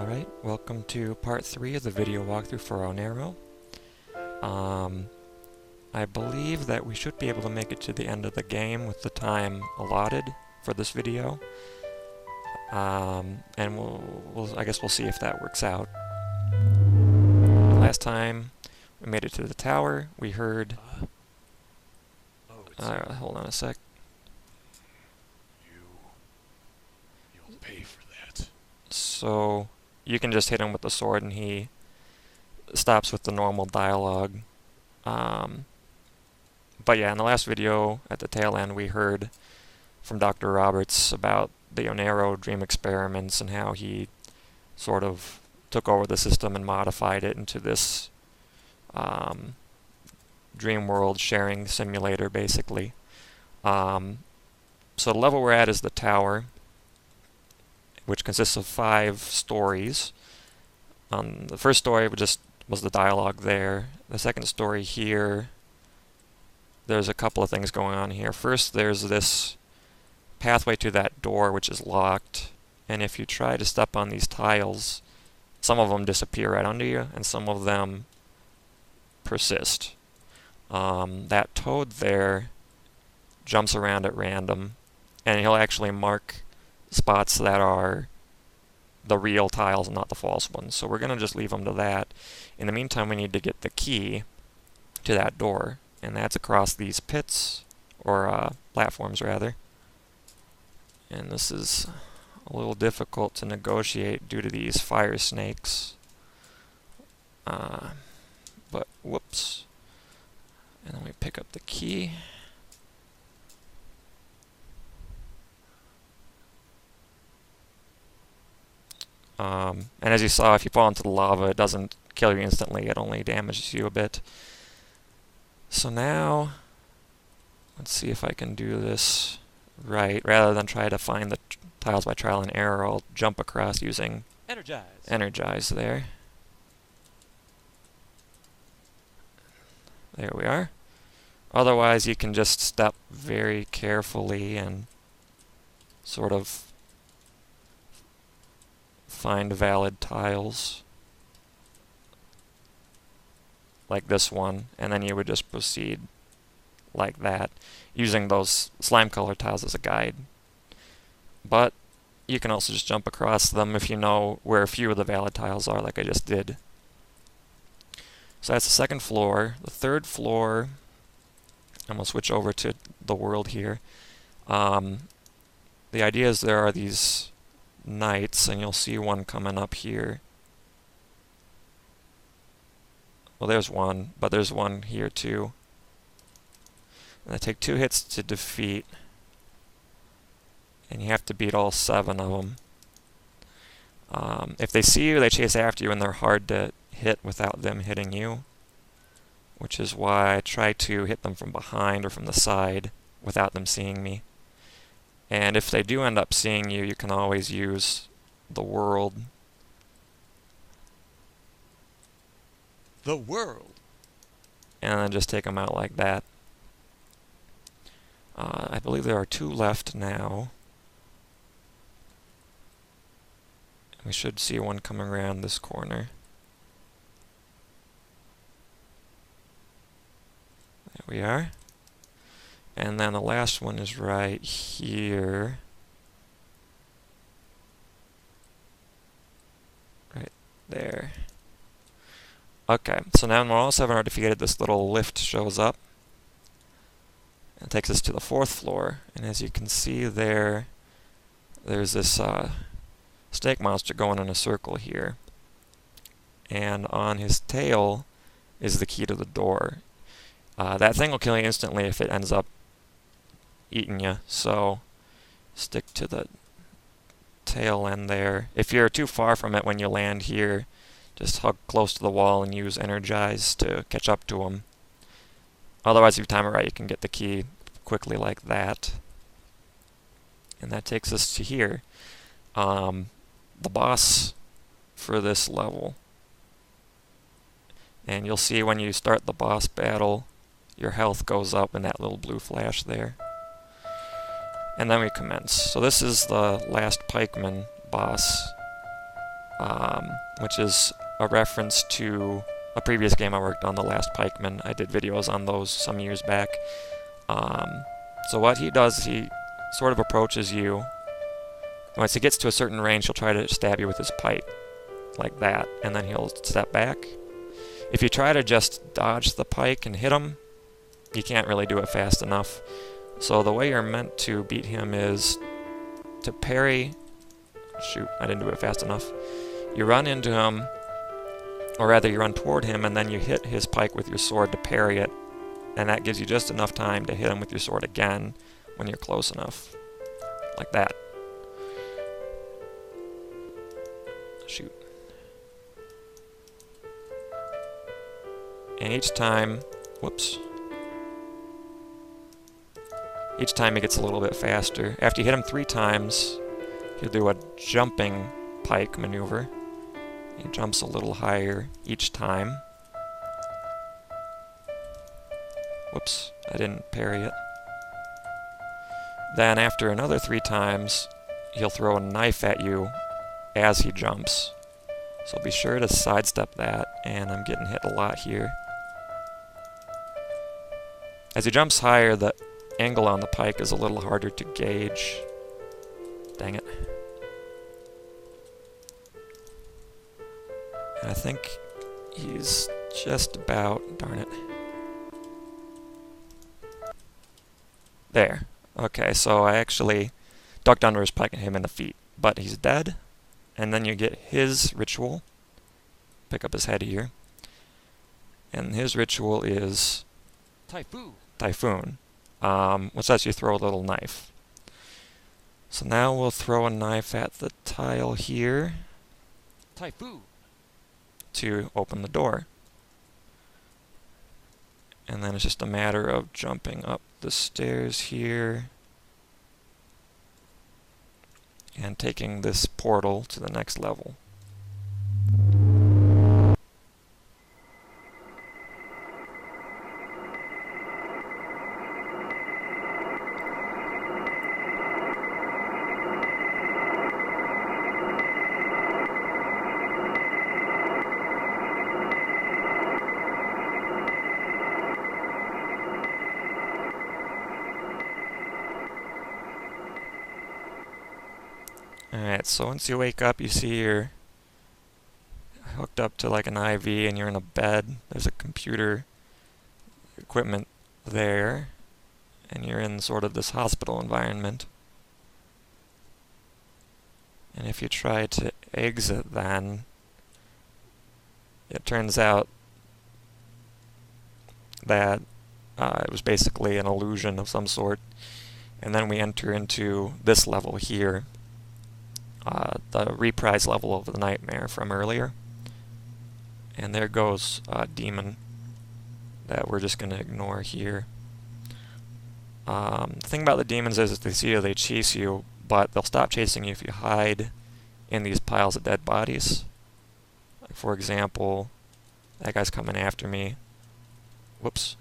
Alright, welcome to part 3 of the video walkthrough for Oneiro. I believe that we should be able to make it to the end of the game with the time allotted for this video. And I guess we'll see if that works out. Last time we made it to the tower, we heard... hold on a sec. You'll pay for that. So you can just hit him with the sword and he stops with the normal dialogue. But yeah, in the last video, at the tail end, we heard from Dr. Roberts about the Oneiro dream experiments and how he sort of took over the system and modified it into this dream world sharing simulator, basically. So the level we're at is the tower, which consists of 5 stories. The first story was the dialogue there. The second story here, there's a couple of things going on here. First, there's this pathway to that door which is locked, and if you try to step on these tiles, some of them disappear right under you, and some of them persist. That toad there jumps around at random, and he'll actually mark spots that are the real tiles and not the false ones. So we're going to just leave them to that. In the meantime, we need to get the key to that door, and that's across these pits, or platforms rather. And this is a little difficult to negotiate due to these fire snakes. But whoops. And then we pick up the key. And as you saw, if you fall into the lava, it doesn't kill you instantly, it only damages you a bit. So now, let's see if I can do this right. Rather than try to find the tiles by trial and error, I'll jump across using Energize there. There we are. Otherwise, you can just step very carefully and sort of find valid tiles like this one, and then you would just proceed like that, using those slime color tiles as a guide. But you can also just jump across them if you know where a few of the valid tiles are, like I just did. So that's the second floor. The third floor, I'm going to switch over to the world here. The idea is there are these knights, and you'll see one coming up here. Well, there's one, but there's one here too. And they take 2 hits to defeat, and you have to beat all 7 of them. If they see you, they chase after you, and they're hard to hit without them hitting you, which is why I try to hit them from behind or from the side without them seeing me. And if they do end up seeing you, you can always use the world. The world? And then just take them out like that. I believe there are 2 left now. We should see one coming around this corner. There we are. And then the last one is right here. Right there. Okay, so now when all 7 are defeated, this little lift shows up. And takes us to the 4th floor. And as you can see there's this snake monster going in a circle here. And on his tail is the key to the door. That thing will kill you instantly if it ends up eating you, so stick to the tail end there. If you're too far from it when you land here, just hug close to the wall and use Energize to catch up to him. Otherwise, if you time it right, you can get the key quickly like that. And that takes us to here. The boss for this level. And you'll see when you start the boss battle, your health goes up in that little blue flash there. And then we commence. So this is the last pikeman boss. which is a reference to a previous game I worked on, The Last Pikeman. I did videos on those some years back. So what he does, he sort of approaches you. Once he gets to a certain range, he'll try to stab you with his pike, like that, and then he'll step back. If you try to just dodge the pike and hit him, you can't really do it fast enough. So the way you're meant to beat him is to parry. Shoot, I didn't do it fast enough. You run into him, or rather you run toward him, and then you hit his pike with your sword to parry it, and that gives you just enough time to hit him with your sword again when you're close enough. Like that. Shoot. And each time, whoops. Each time he gets a little bit faster. After you hit him 3 times, he'll do a jumping pike maneuver. He jumps a little higher each time. Whoops, I didn't parry it. Then after another 3 times, he'll throw a knife at you as he jumps. So be sure to sidestep that, and I'm getting hit a lot here. As he jumps higher, the angle on the pike is a little harder to gauge. Dang it. And I think he's just about... darn it. There. Okay, so I actually ducked under his pike and hit him in the feet. But he's dead. And then you get his ritual. Pick up his head here. And his ritual is... Typhoon. Which lets you throw a little knife. So now we'll throw a knife at the tile here. To open the door. And then it's just a matter of jumping up the stairs here and taking this portal to the next level. Alright, so once you wake up, you see you're hooked up to like an IV and you're in a bed. There's a computer equipment there, and you're in sort of this hospital environment. And if you try to exit, then it turns out that it was basically an illusion of some sort. And then we enter into this level here. The reprise level of the nightmare from earlier. And there goes a demon that we're just going to ignore here. The thing about the demons is if they see you, they chase you, but they'll stop chasing you if you hide in these piles of dead bodies. Like for example, that guy's coming after me. Whoops.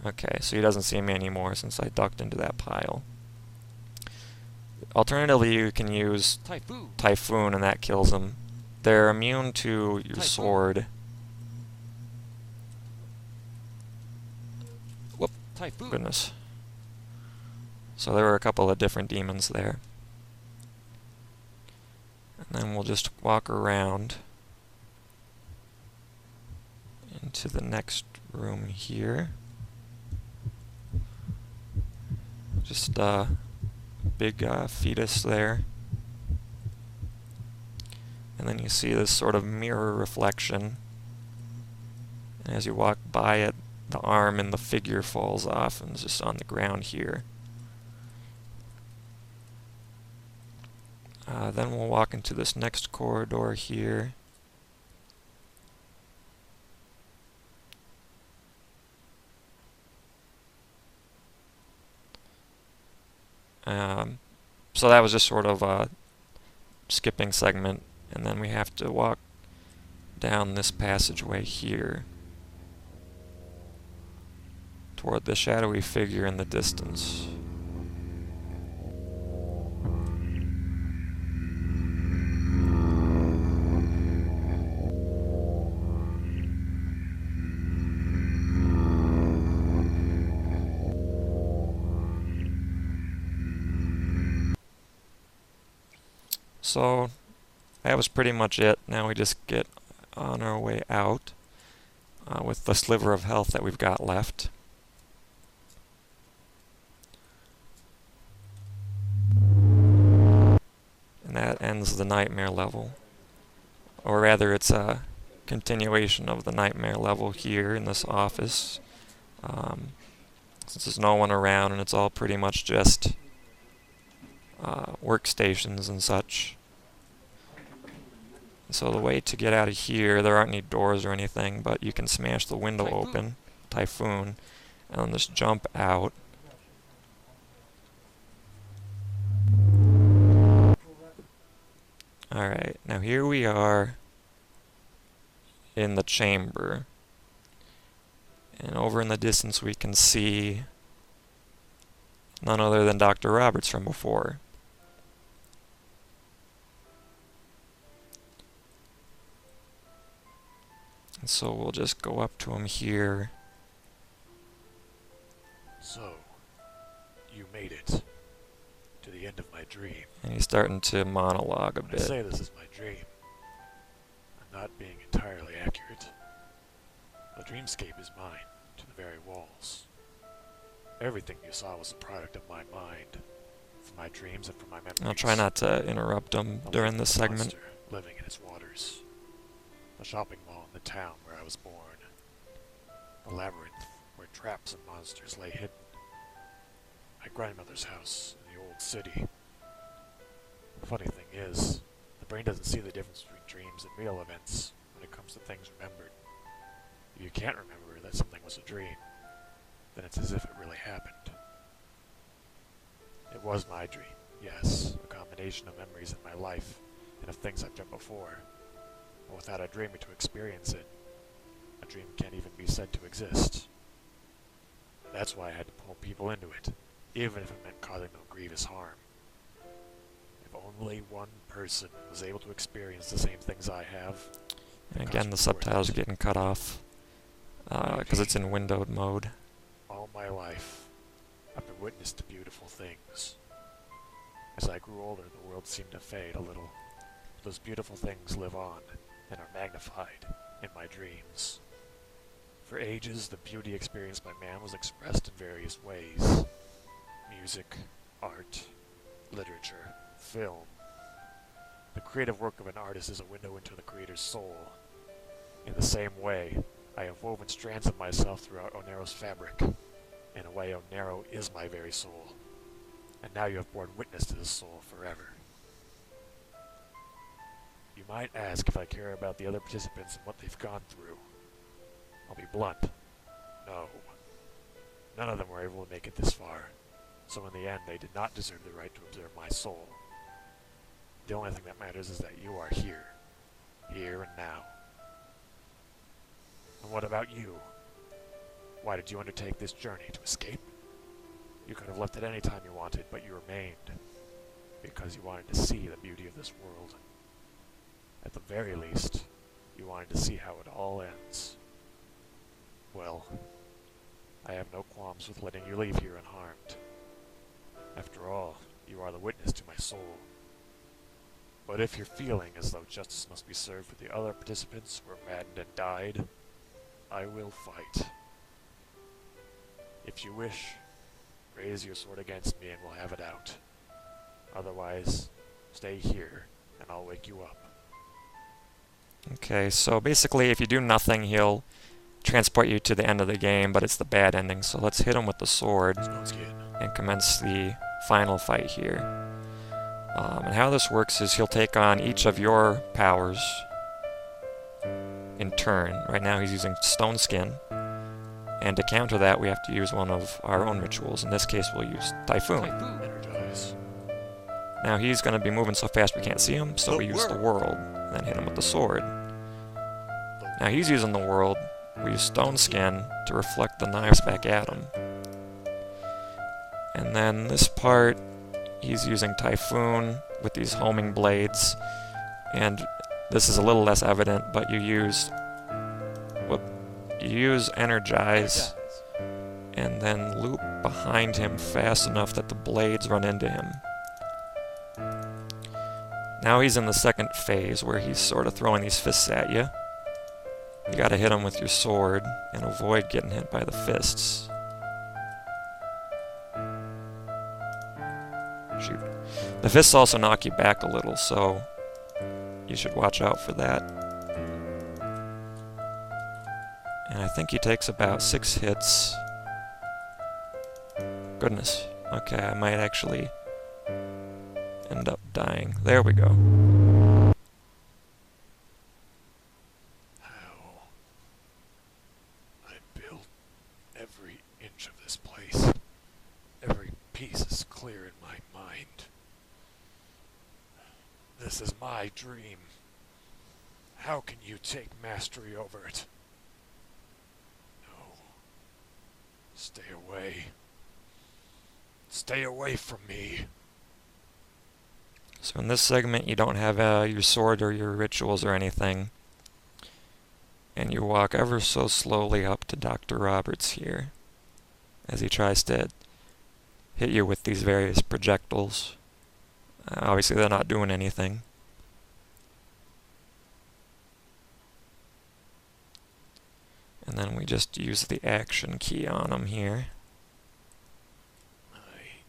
Okay, so he doesn't see me anymore since I ducked into that pile. Alternatively, you can use Typhoon, and that kills them. They're immune to your sword. Whoop. Goodness. So there were a couple of different demons there. And then we'll just walk around into the next room here. Just big fetus there. And then you see this sort of mirror reflection. And as you walk by it, the arm and the figure falls off and is just on the ground here. Then we'll walk into this next corridor here. So that was just sort of a skipping segment, and then we have to walk down this passageway here toward the shadowy figure in the distance. So that was pretty much it. Now we just get on our way out with the sliver of health that we've got left. And that ends the nightmare level. Or rather, it's a continuation of the nightmare level here in this office. Since there's no one around and it's all pretty much just workstations and such. So the way to get out of here, there aren't any doors or anything, but you can smash the window open, Typhoon, and then just jump out. Alright, now here we are in the chamber. And over in the distance we can see none other than Dr. Roberts from before. And so we'll just go up to him here. So, you made it to the end of my dream. And he's starting to monologue a When bit. I say this is my dream, I'm not being entirely accurate. The dreamscape is mine, to the very walls. Everything you saw was a product of my mind, from my dreams and from my memories. I'll try not to interrupt him during this segment. Monster living in its waters. The shopping mall in the town where I was born. The labyrinth where traps and monsters lay hidden. My grandmother's house in the old city. The funny thing is, the brain doesn't see the difference between dreams and real events when it comes to things remembered. If you can't remember that something was a dream, then it's as if it really happened. It was my dream, yes, a combination of memories in my life and of things I've done before. But without a dreamer to experience it, a dream can't even be said to exist. That's why I had to pull people into it, even if it meant causing them grievous harm. If only one person was able to experience the same things I have. And again, the subtitles are getting cut off because it's in windowed mode. All my life, I've been witness to beautiful things. As I grew older, the world seemed to fade a little. But those beautiful things live on and are magnified in my dreams. For ages, the beauty experienced by man was expressed in various ways. Music, art, literature, film. The creative work of an artist is a window into the creator's soul. In the same way, I have woven strands of myself throughout Oneiro's fabric. In a way, Oneiro is my very soul. And now you have borne witness to this soul forever. You might ask if I care about the other participants and what they've gone through. I'll be blunt. No. None of them were able to make it this far. So in the end, they did not deserve the right to observe my soul. The only thing that matters is that you are here. Here and now. And what about you? Why did you undertake this journey? To escape? You could have left at any time you wanted, but you remained. Because you wanted to see the beauty of this world. At the very least, you wanted to see how it all ends. Well, I have no qualms with letting you leave here unharmed. After all, you are the witness to my soul. But if you're feeling as though justice must be served for the other participants who were maddened and died, I will fight. If you wish, raise your sword against me and we'll have it out. Otherwise, stay here and I'll wake you up. Okay, so basically if you do nothing, he'll transport you to the end of the game, but it's the bad ending. So let's hit him with the sword and commence the final fight here. And how this works is he'll take on each of your powers in turn. Right now he's using Stone Skin, and to counter that we have to use one of our own rituals. In this case we'll use Typhoon. Energize. Now he's going to be moving so fast we can't see him, so we use the world, and then hit him with the sword. Now he's using the world, we use Stone Skin to reflect the knives back at him. And then this part, he's using Typhoon with these homing blades, and this is a little less evident, but you use Energize, and then loop behind him fast enough that the blades run into him. Now he's in the second phase where he's sort of throwing these fists at you. You gotta hit him with your sword and avoid getting hit by the fists. Shoot. The fists also knock you back a little, so you should watch out for that. And I think he takes about 6 hits. Goodness. Okay, I might actually end up dying. There we go. How I built every inch of this place. Every piece is clear in my mind. This is my dream. How can you take mastery over it? No. Stay away. Stay away from me. So in this segment you don't have your sword or your rituals or anything. And you walk ever so slowly up to Dr. Roberts here as he tries to hit you with these various projectiles. Obviously they're not doing anything. And then we just use the action key on him here. I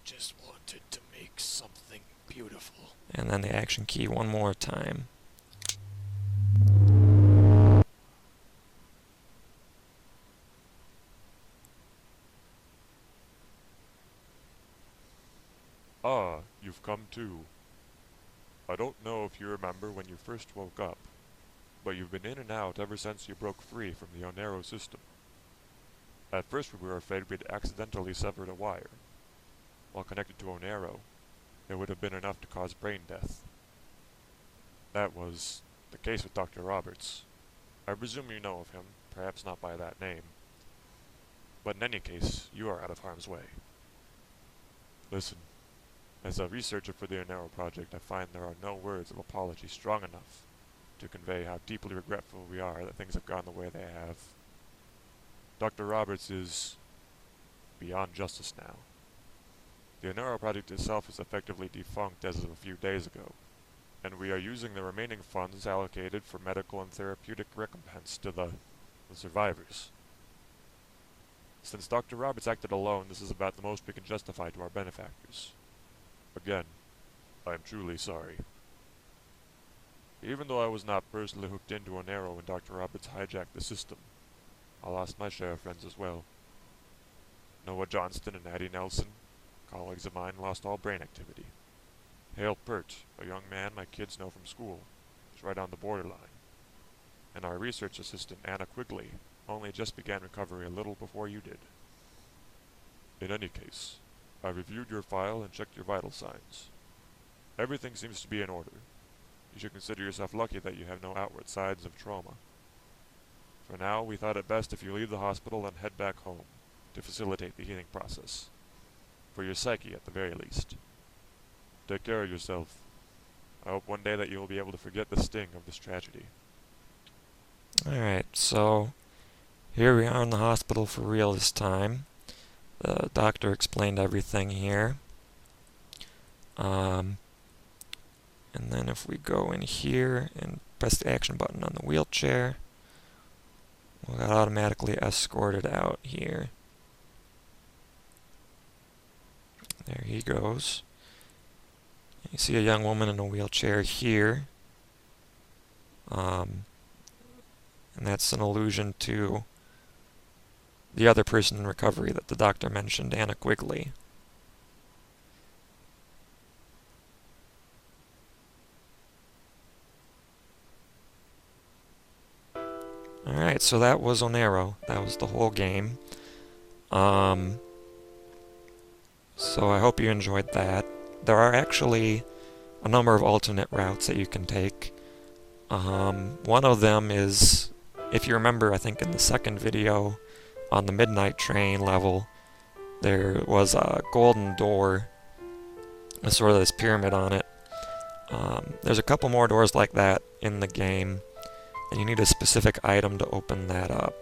just wanted to make something beautiful. And then the action key one more time. Ah, you've come to. I don't know if you remember when you first woke up, but you've been in and out ever since you broke free from the Oneiro system. At first we were afraid we'd accidentally severed a wire. While connected to Oneiro, it would have been enough to cause brain death. That was the case with Dr. Roberts. I presume you know of him, perhaps not by that name. But in any case, you are out of harm's way. Listen. As a researcher for the Oneiro project, I find there are no words of apology strong enough to convey how deeply regretful we are that things have gone the way they have. Dr. Roberts is beyond justice now. The Oneiro project itself is effectively defunct as of a few days ago, and we are using the remaining funds allocated for medical and therapeutic recompense to the survivors. Since Dr. Roberts acted alone, this is about the most we can justify to our benefactors. Again, I am truly sorry. Even though I was not personally hooked into Oneiro when Dr. Roberts hijacked the system, I lost my share of friends as well. Noah Johnston and Addie Nelson, colleagues of mine, lost all brain activity. Hale Pert, a young man my kids know from school, is right on the borderline. And our research assistant, Anna Quigley, only just began recovery a little before you did. In any case, I reviewed your file and checked your vital signs. Everything seems to be in order. You should consider yourself lucky that you have no outward signs of trauma. For now, we thought it best if you leave the hospital and head back home, to facilitate the healing process. For your psyche, at the very least. Take care of yourself. I hope one day that you will be able to forget the sting of this tragedy. Alright, so here we are in the hospital for real this time. The doctor explained everything here. And then if we go in here and press the action button on the wheelchair, we'll get automatically escorted out here. There he goes. You see a young woman in a wheelchair here. And that's an allusion to the other person in recovery that the doctor mentioned, Anna Quigley. Alright, so that was Oneiro. That was the whole game. So I hope you enjoyed that. There are actually a number of alternate routes that you can take. One of them is, if you remember, I think in the second video on the Midnight Train level, there was a golden door with sort of this pyramid on it. There's a couple more doors like that in the game, and you need a specific item to open that up.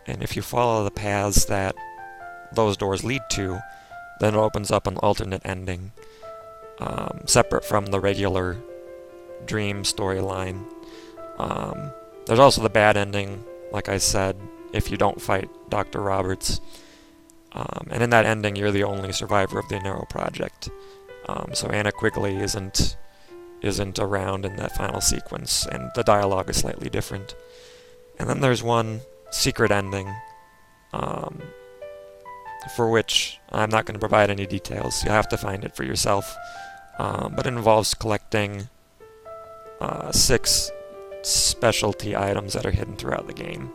And if you follow the paths that those doors lead to, then it opens up an alternate ending. separate from the regular dream storyline. There's also the bad ending, like I said, if you don't fight Dr. Roberts. And in that ending, you're the only survivor of the Oneiro project. So Anna Quigley isn't around in that final sequence, and the dialogue is slightly different. And then there's one secret ending, for which I'm not going to provide any details. You have to find it for yourself. But it involves collecting 6 specialty items that are hidden throughout the game.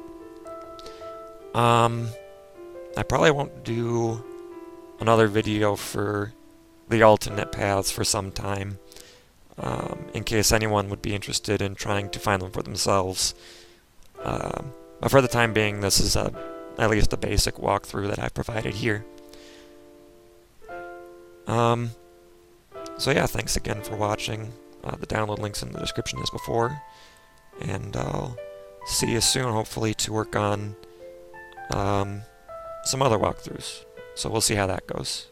I probably won't do another video for the alternate paths for some time, in case anyone would be interested in trying to find them for themselves. But for the time being, this is at least a basic walkthrough that I've provided here. So yeah, thanks again for watching. The download link's in the description as before, and I'll see you soon, hopefully, to work on some other walkthroughs. So we'll see how that goes.